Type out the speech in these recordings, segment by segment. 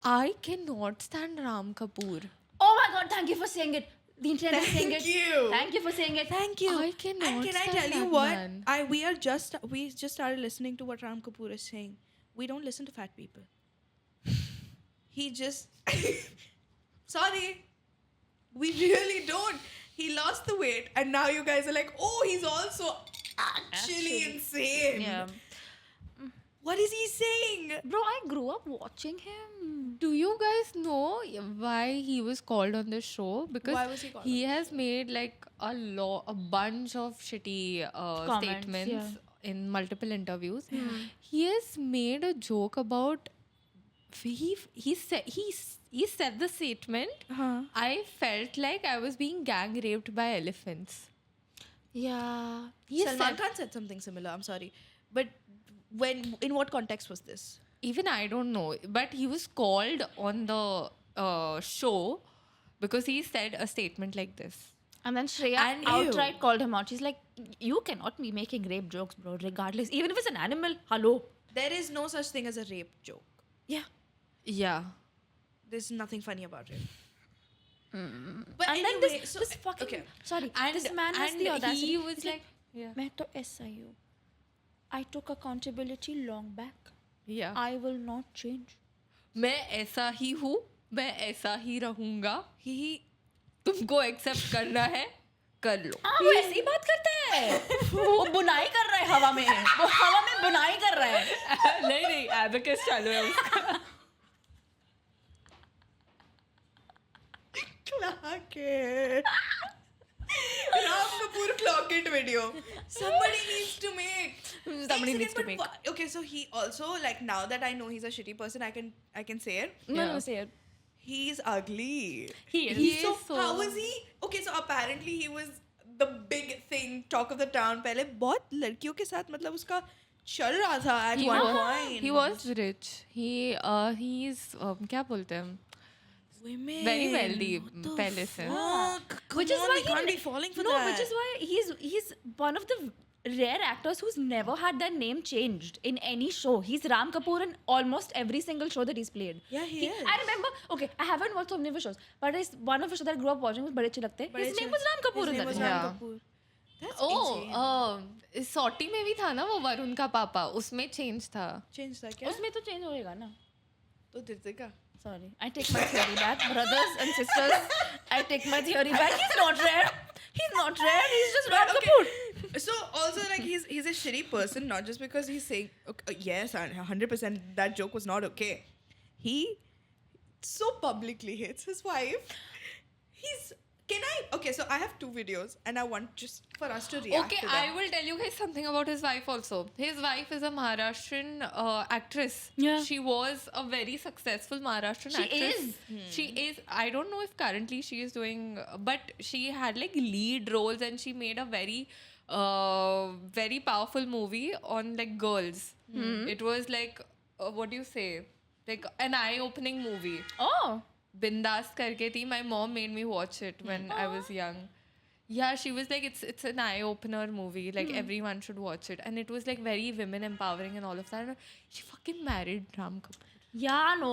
I cannot stand Ram Kapoor. Oh my god, thank you for saying it. The internet is saying it. Thank you. Thank you for saying it. Thank you. I cannot And can I stand tell you that what? man. We just started listening to what Ram Kapoor is saying. We don't listen to fat people. He just sorry. We really don't. He lost the weight, and now you guys are like, oh, he's also actually insane. Yeah. What is he saying? Bro, I grew up watching him. Do you guys know why he was called on the show? Because Why was he called he has made like a bunch of shitty Comments, statements yeah. in multiple interviews. He has made a joke about he said the statement. I felt like I was being gang raped by elephants. Yeah. He Salman said, Khan said something similar. I'm sorry, but in what context was this? even I don't know, but he was called on the show because he said a statement like this. And then Shreya And outright ew. called him out. She's like, you cannot be making rape jokes, bro, regardless. Even if it's an animal, hello. There is no such thing as a rape joke. Yeah. Yeah. There's nothing funny about it. But And anyway, then this, so this fucking... okay. Sorry, And this man has and the audacity. he was He's like, yeah, मैं तो ऐसा ही हूँ. I took accountability long back. yeah. I will not change. मैं ऐसा ही हूँ, मैं ऐसा ही रहूंगा. He तुमको एक्सेप्ट करना है, कर लो. हाँ वो ऐसी बात करता है. वो बुनाई कर रहा है हवा में. वो हवा में बुनाई कर रहा है. नहीं नहीं, एबेकस चालू है उसका. clock it. Ram Kapoor clock it video. Somebody needs to make. Somebody needs to But make. Okay, so he also, like, now that I know he's a shitty person, I can say it. No, Yeah. no, say it. He's ugly. He is. He is so- How was he? Okay, so apparently he was the big thing, talk of the town. पहले बहुत लड़कियों के साथ मतलब उसका चल रहा था at He one was, point. he was rich. He's क्या बोलते हैं? Women. Very wealthy What the पहले से. fuck? Which Come is on, why we he can't be falling for no, that. which is why he's one of the rare actors who's never had their name changed in any show. He's Ram Kapoor in almost every single show that he's played. Yeah, he is. I remember. Okay, I haven't watched so many of his shows, but it's one of the shows that I grew up watching was बड़े अच्छे लगते. His name was Ram Kapoor His in name that. was show. Ram Yeah. Kapoor. That's Oh, insane. सॉटी में भी था ना वो वरुण का पापा, उसमें चेंज था. Change था क्या? उसमें तो change होएगा ना. तो दित्तिका. Sorry, I take my theory back, brothers and sisters. I take my theory back. He's not rare. He's not rare. He's just Ram Kapoor. So also like he's a shitty person, not just because he's saying okay, yes, 100% that joke was not okay. He so publicly hates his wife. Okay, so I have 2 videos and I want just for us to react Okay, to them. I will tell you guys something about his wife also. His wife is a Maharashtrian actress. Yeah. She was a very successful Maharashtrian She actress. is. She is. I don't know if currently she is doing, but she had like lead roles and she made a very powerful movie on like girls. It was like, what do you say? Like an eye-opening movie. Oh. Bindas karke thi. My mom made me watch it when I was young. Yeah, she was like, it's an eye opener movie. Like everyone should watch it, and it was like very women empowering and all of that. And she fucking married Ram Kapoor. Yeah, no.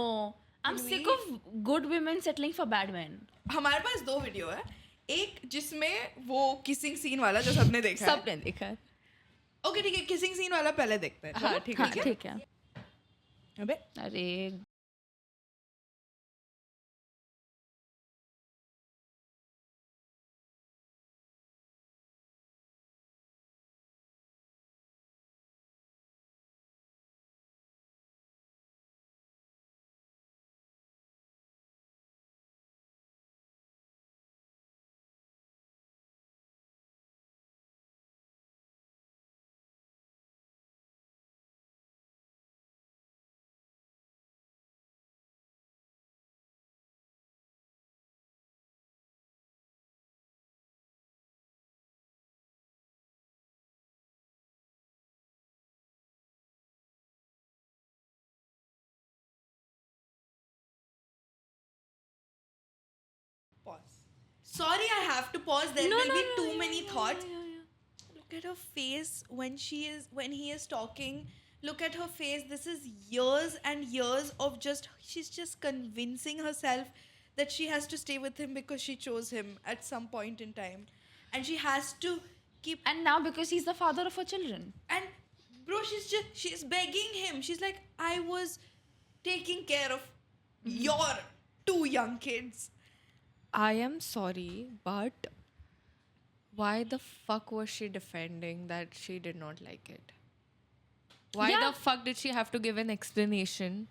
I'm sick of good women settling for bad men. हमारे पास 2 video है. एक जिसमें वो kissing scene वाला जो सबने देखा है. सबने देखा है. ओके ठीक है, किसिंग सीन वाला पहले देखते हैं. हाँ, ठीक है. ठीक है. अबे अरे pause. Sorry, I have to pause. There will be too many thoughts. Yeah. Look at her face when he is talking Look at her face. This is years and years of she's just convincing herself that she has to stay with him because she chose him at some point in time. And she has to keep. And now because he's the father of her children. And bro, she's begging him. She's like, I was taking care of your 2 young kids. I am sorry, but why the fuck was she defending that she did not like it? Why Yeah. the fuck did she have to give an explanation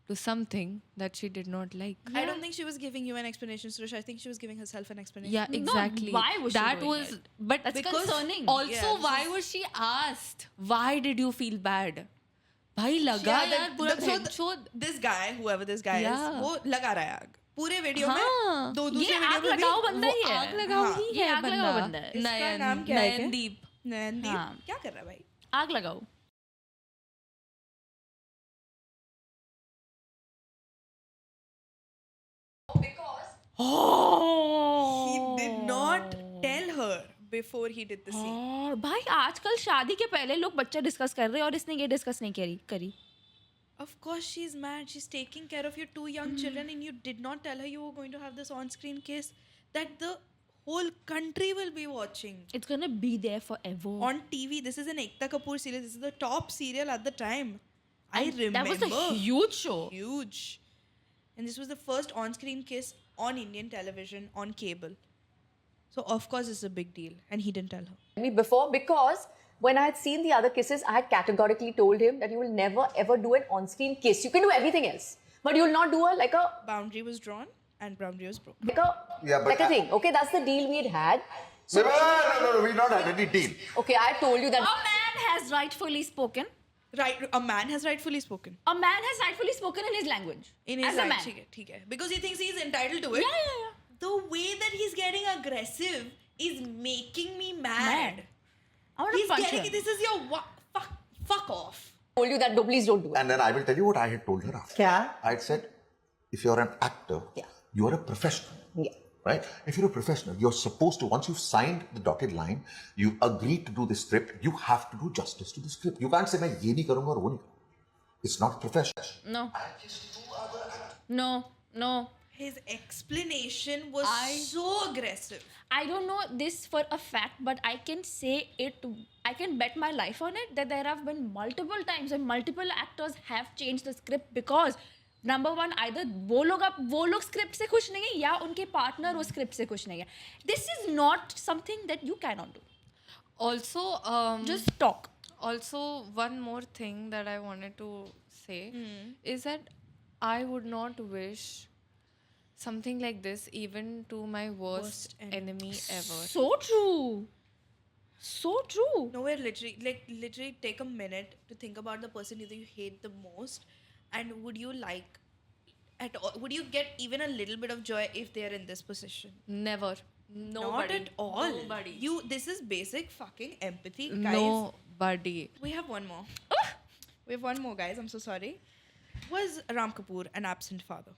to something that she did not like? I don't think she was giving you an explanation, Suresh. I think she was giving herself an explanation. Yeah, exactly. why was she that doing was it? but That's because concerning. Also, Yeah, this why is- was she asked? Why did you feel bad? भाई लगा यार पूरा भेंचोद this guy, whoever this guy is, Yeah. वो लगा रहा है आग. पूरे वीडियो में हाँ. दूसरे ये वीडियो आग में भी लगाओ बंदा ही वो है. आग लगाओ हाँ. ही ये है आग लगाओ बंदा है. इसका नाम क्या है क्या? नयनदीप. नयनदीप. हाँ. क्या कर रहा है भाई? आग लगाओ. He did not tell her before he did the scene. और भाई आजकल शादी के पहले लोग बच्चा डिस्कस कर रहे हैं और इसने ये डिस्कस नहीं करी. Of course she's mad. She's taking care of your 2 young children and you did not tell her you were going to have this on-screen kiss that the whole country will be watching. It's gonna be there forever. On TV, this is an Ekta Kapoor serial. This is the top serial at the time. I remember. That was a huge show. Huge. And this was the first on-screen kiss on Indian television on cable. So of course it's a big deal. And he didn't tell her. Me before, because when I had seen the other kisses, I had categorically told him that you will never ever do an on-screen kiss. You can do everything else, but you will not do a Boundary was drawn and boundary was broken. like a thing. Okay, that's the deal we had had. No, we've not had any deal. Okay, I told you that. A man has rightfully spoken. Right, a man has rightfully spoken. A man has rightfully spoken in his language. In his as a right, man. ठीक है. Because he thinks he's entitled to it. Yeah. The way that he's getting aggressive is making me mad. I want to He's punch getting him. this is your fuck off. Told you that. No, please don't do it. And then I will tell you what I had told her after. Yeah. I had said, if you're an actor, Yeah. you are a professional. Yeah. Right? If you're a professional, you're supposed to, once you've signed the dotted line, you agreed to do the script, you have to do justice to the script. You can't say, मैं ये नहीं करूँगा और वो नहीं करूँगा. It's not professional. No. His explanation was so aggressive. I don't know this for a fact, but I can say it. I can bet my life on it that there have been multiple times when multiple actors have changed the script because number one, either वो लोग script से खुश नहीं है या उनके partner वो script से खुश नहीं है. This is not something that you cannot do. Also, Just talk. also one more thing that I wanted to say is that I would not wish something like this even to my worst enemy ever. So true. So true. No, we're literally take a minute to think about the person that you hate the most, and would you like at all? Would you get even a little bit of joy if they are in this position? Never. Nobody. Not at all. Nobody. This is basic fucking empathy, guys. Nobody. We have one more. We have one more, guys. I'm so sorry. Was Ram Kapoor an absent father?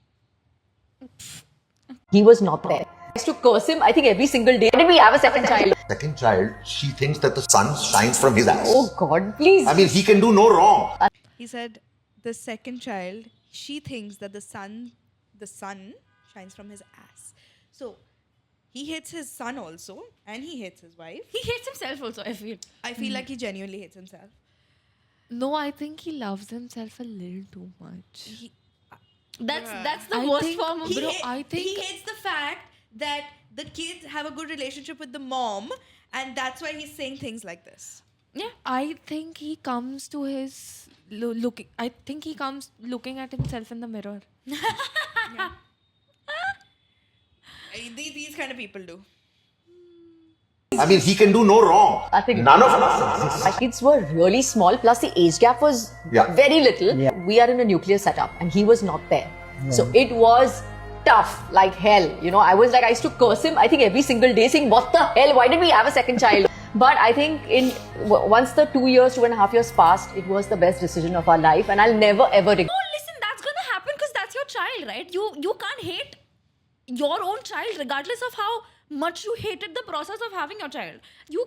He was not there. I used to curse him, I think, every single day. Why did we have a second child? Second child, she thinks that the sun shines from his ass. Oh God, please. I mean, he can do no wrong. He said the second child, she thinks that the sun shines from his ass. So he hates his son also, and he hates his wife. He hates himself also, I feel. I feel like he genuinely hates himself. No, I think he loves himself a little too much. That's the I worst think- form of Bro, he I think- hates the fact that the kids have a good relationship with the mom, and that's why he's saying things like this. Yeah. I think he comes to his looking. I think he comes looking at himself in the mirror. These kind of people do. I mean, he can do no wrong. I think None of us. my kids were really small, plus the age gap was Yeah. very little. We are in a nuclear setup, and he was not there. So it was tough, like hell. You know, I used to curse him, I think, every single day, saying, what the hell, why did we have a second child? But I think once the 2.5 years passed, it was the best decision of our life, and I'll never ever regret. No, listen, that's gonna happen because that's your child, right? You can't hate your own child, regardless of how much you hated the process of having your child. You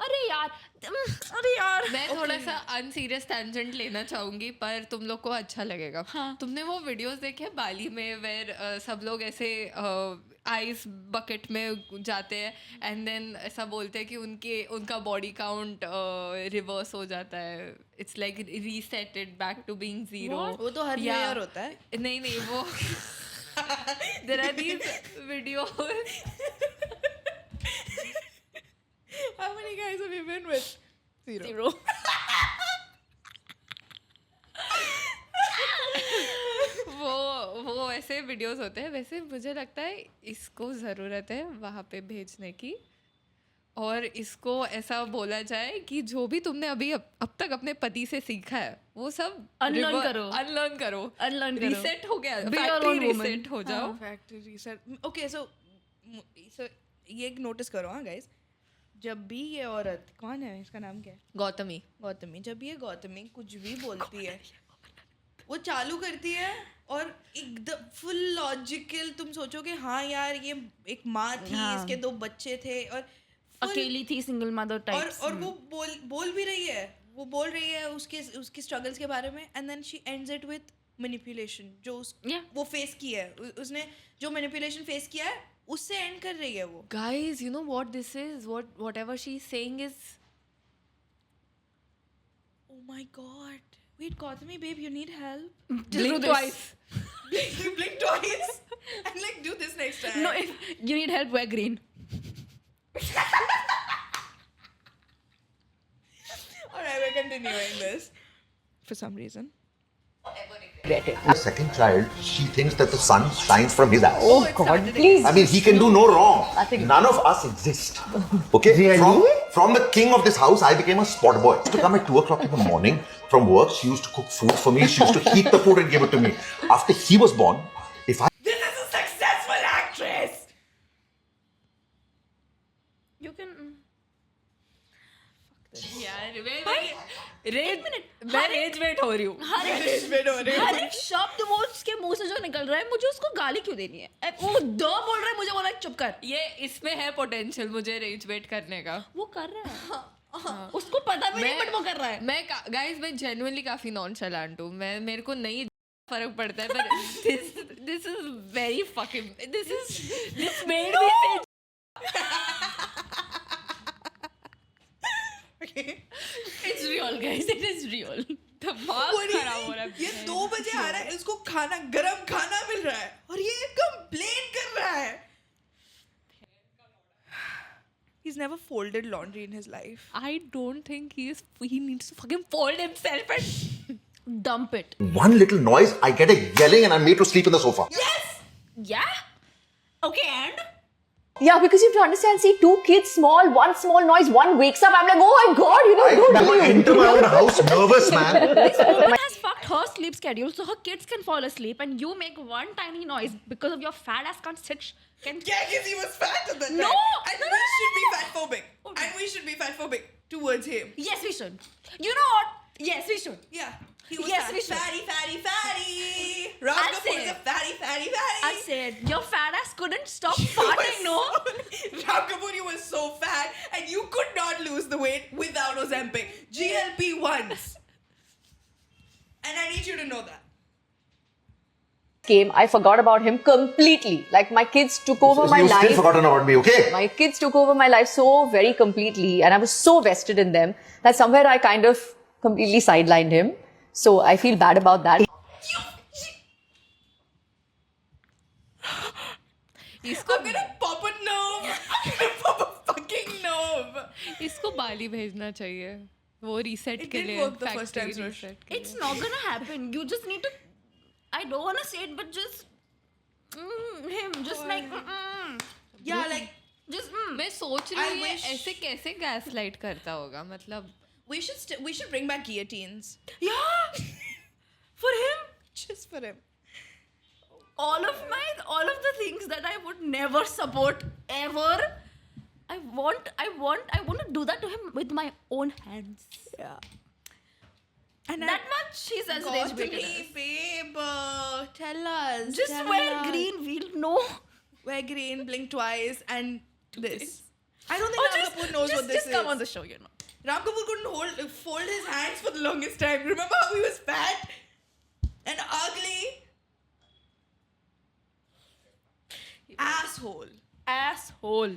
अरे यार मैं थोड़ा सा अनसीरियस tangent लेना चाहूंगी पर तुम लोग को अच्छा लगेगा. तुमने वो वीडियोस देखे बाली में वेर सब लोग ऐसे आइस बकेट में जाते हैं एंड देन ऐसा बोलते हैं कि उनका बॉडी काउंट रिवर्स हो जाता है. It's like reseted back to being zero. वो तो हर ईयर होता है. नहीं वो there are these videos. How many guys have you been with? Zero. वो ऐसे वीडियोस होते हैं. वैसे मुझे लगता है इसको ज़रूरत है वहाँ पे भेजने की और इसको ऐसा बोला जाए कि जो भी तुमने अभी अब तक अपने पति से सीखा है वो सब अनलर्न करो रीसेट हो गया. रीसेट हो जाओ. Factory reset. Okay, so ये एक नोटिस करो हाँ guys. जब भी ये औरत, कौन है इसका नाम क्या है? गौतमी. जब ये गौतमी कुछ भी बोलती है वो चालू करती है और एकदम फुल लॉजिकल. तुम सोचोगे हाँ यार ये एक माँ थी, इसके 2 बच्चे थे और अकेली थी, सिंगल मदर टाइप. और वो बोल भी रही है. वो बोल रही है उसके स्ट्रगल्स के बारे में and then she ends it with manipulation. जो वो फेस की है, उसने जो मैनिपुलेशन फेस किया है उससे एंड कर रही है वो. Guys, you know what this is? Whatever she's saying is. Oh my god. Wait, Gautami, babe, you need help. Blink twice. Blink twice. And like do this next time. No, if you need help, wear green. Alright, we're continuing this. For some reason. The second child, she thinks that the sun shines from his ass. Oh God, please. I mean, he can do no wrong. Nothing. None of us exist. Okay? From the king of this house, I became a spot boy. She used to come at 2 o'clock in the morning from work. She used to cook food for me. She used to heat the food and give it to me. After he was born, if I... This is a successful actress! You can. यार मैं raise wait हो रही हूँ. हर एक शब्द वो उसके मुंह से जो निकल रहा है, मुझे उसको गाली क्यों देनी है? वो बोल रहा है, मुझे बोला चुप कर. ये इसमें है पोटेंशियल मुझे रेज वेट करने का. वो कर रहा है. उसको पता भी नहीं बट वो कर रहा है. मैं जेन्युइनली काफी नॉनशैलेंट हूँ. मेरे को नहीं फर्क पड़ता है पर this is very fucking this made me It's real, guys. It is real. दिमाग खराब हो रहा है. ये 2 बजे आ रहा है, इसको गरम खाना मिल रहा है और ये कंप्लेन कर रहा है. He's never folded laundry in his life. I don't think he needs to fucking fold himself and Dump it. One little noise, I get a yelling and I'm made to sleep in the sofa. Yes. Yeah. Okay, and. Yeah, because you have to understand, see, 2 kids small, one small noise, one wakes up, I'm like, oh my God, you know, I enter my own house nervous, man. This woman has fucked her sleep schedule so her kids can fall asleep and you make one tiny noise because of your fat ass can't sit. Yeah, because he was fat at that No! time. And we should be fatphobic. Okay. And we should be fatphobic towards him. Yes, we should. You know what? Yes, we should. Yeah. He was Yes, fat. we should. Fatty. Ram I'll Kapoor say is a it. fatty. I said, your fat ass couldn't stop farting, no? Ram Kapoor, you were so fat and you could not lose the weight without Ozempic. GLP-1s. And I need you to know that. came, I forgot about him completely. Like my kids took over my You've life. still forgotten about me, okay? My kids took over my life so very completely and I was so vested in them that somewhere I kind of completely sidelined him. So I feel bad about that. I'm gonna pop a nerve. I'm gonna pop a fucking nerve. इसको बाली भेजना चाहिए वो reset It के did लिए. work the first time, factory Suresh. reset के It's लिए. not gonna happen. You just need to. I don't wanna say it, but just. Him. Just like. Yeah, like, Just. मैं सोच रही I हूँ ये wish- ऐसे कैसे गैसलाइट करता होगा. मतलब we should bring back guillotines. Yeah! For him. Just for him. All of the things that I would never support ever. I want to do that to him with my own hands. Yeah. And That much he's as rage baited Gautami, us. babe, tell us. Just tell wear us. green, we'll know. Wear green, blink twice, and this. I don't think Ram Kapoor knows what this just is. come on the show, you know. Ram Kapoor couldn't fold his hands for the longest time. Remember how he was fat and ugly? Asshole. Asshole.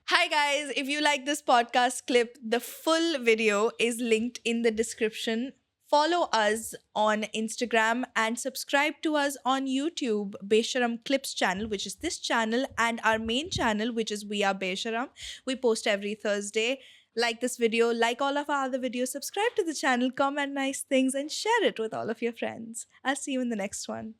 Hi guys, if you like this podcast clip, the full video is linked in the description. Follow us on Instagram and subscribe to us on YouTube, Besharam Clips channel, which is this channel, and our main channel, which is We Are Besharam. We post every Thursday. Like this video, like all of our other videos, subscribe to the channel, comment nice things, and share it with all of your friends. I'll see you in the next one.